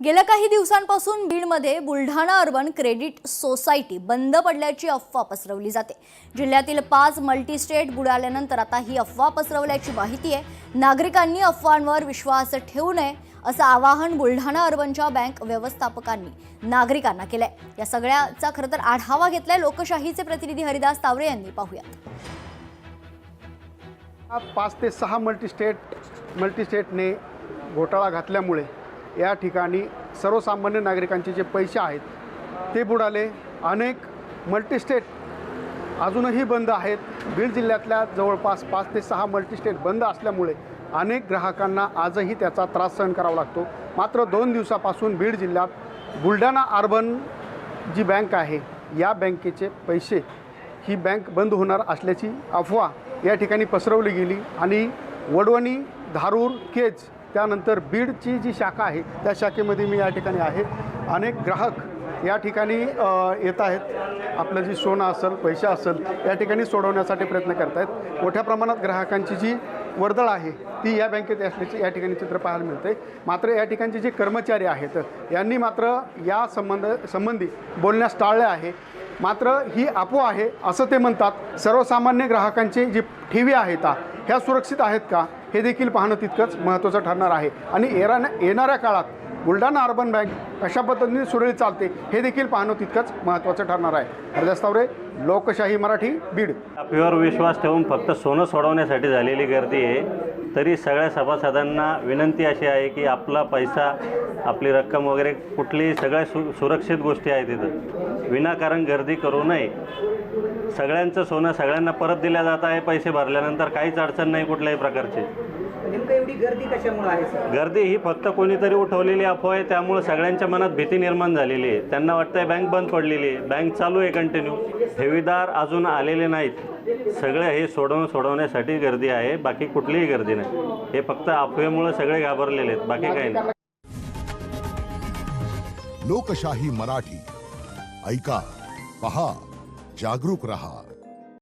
गेल्या काही दिवसांपासून बीडमध्ये बुलढाणा अर्बन क्रेडिट सोसायटी बंद पडल्याची अफवा पसरवली जाते। जिल्ह्यातील 5 मल्टीस्टेट बुडाल्यानंतर आता ही अफवा पसरवल्याची माहिती आहे। नागरिकांनी अफवांवर विश्वास ठेवू नये असं आवाहन बुलढाणा अर्बनच्या बँक व्यवस्थापकांनी नागरिकांना केलंय। या सगळ्याचा खरं तर आढावा घेतलाय लोकशाहीचे प्रतिनिधी हरिदास तावरे यांनी। पाहूयात। 5 ते 6 मल्टीस्टेटने घोटाळा घातल्यामुळे या ठिकाणी सर्वसामान्य नागरिकांचे जे पैसे आहेत ते बुडाले। अनेक मल्टीस्टेट अजूनही बंद आहेत। बीड जिल्ह्यातल्या जवळपास 5 ते 6 मल्टीस्टेट बंद असल्यामुळे अनेक ग्राहकांना आजही त्याचा त्रास सहन करावा लागतो। मात्र 2 दिवसापासून बीड जिल्ह्यात बुलढाणा अर्बन जी बँक आहे या बँकेचे पैसे ही बँक बंद होणार असल्याची अफवा या ठिकाणी पसरवली गेली आणि वडवणी, धारूर, केज त्यानंतर बीडची जी शाखा आहे त्या शाखेमध्ये मी या ठिकाणी आहे। अनेक ग्राहक या ठिकाणी येत आहेत। आपलं जी सोनं असेल, पैसे असेल या ठिकाणी सोडवण्यासाठी प्रयत्न करत आहेत। मोठ्या प्रमाणात ग्राहकांची जी वर्दळ आहे ती या बँकेत असल्याचे या ठिकाणी चित्र पाहायला मिळते। मात्र या ठिकाणचे जे कर्मचारी आहेत यांनी मात्र या संबंधी बोलण्यास टाळले आहे। मात्र ही अफवा आहे असं ते म्हणतात। सर्वसामान्य ग्राहकांचे जी ठेवी आहेत ह्या सुरक्षित आहेत का हे देखील पाहणं तितकंच महत्त्वाचं ठरणार आहे आणि येणाऱ्या काळात बुलढाणा अर्बन बँक कशा पद्धतीने सुरळीत चालते हे देखील पाहणं तितकंच महत्त्वाचं ठरणार आहे। हरिदास तावरे, लोकशाही मराठी, बीड। अफवेवर विश्वास ठेवून फक्त सोनं सोडवण्यासाठी झालेली गर्दी आहे। तरी सगळ्या सभासदांना विनंती अशी आहे की आपला पैसा, आपली रक्कम वगैरे कुठलीही सगळ्या सुरक्षित गोष्टी आहेत तिथं, विनाकारण गर्दी करू नये। सगळ्यांचं सोनं सगळ्यांना परत दिल्या जात आहे पैसे भरल्यानंतर, काहीच अडचण नाही कुठल्याही प्रकारची। नेमकं एवढी गर्दी कशामुळे आहे सर? गर्दी ही फक्त कोणीतरी उठवलेली अफवा आहे, त्यामुळे सगळ्यांच्या मनात भीती निर्माण झालेली आहे। त्यांना वाटतंय बँक बंद पडलेली आहे, बँक चालू आहे कंटिन्यू, ठेवीदार अजून आलेले नाहीत। सगळे हे सोडवण्यासाठी गर्दी आहे, बाकी कुठलीही गर्दी नाही। हे फक्त अफवेमुळे सगळे घाबरलेले आहेत, बाकी काही नाही। लोकशाही मराठी ऐका, पहा, जागरूक रहा।